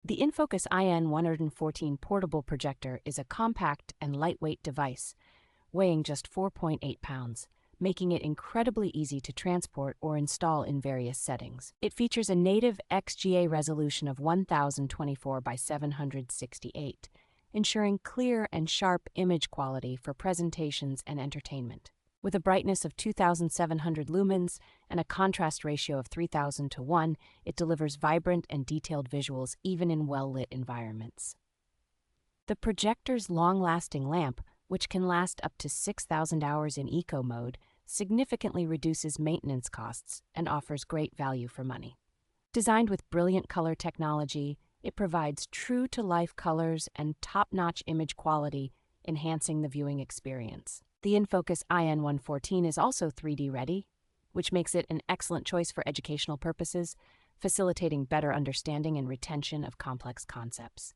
The InFocus IN114 Portable Projector is a compact and lightweight device, weighing just 4.8 pounds, making it incredibly easy to transport or install in various settings. It features a native XGA resolution of 1024 by 768, ensuring clear and sharp image quality for presentations and entertainment. With a brightness of 2,700 lumens and a contrast ratio of 3,000 to 1, it delivers vibrant and detailed visuals even in well-lit environments. The projector's long-lasting lamp, which can last up to 6,000 hours in eco mode, significantly reduces maintenance costs and offers great value for money. Designed with BrilliantColor technology, it provides true-to-life colors and top-notch image quality, enhancing the viewing experience. The InFocus IN114 is also 3D ready, which makes it an excellent choice for educational purposes, facilitating better understanding and retention of complex concepts.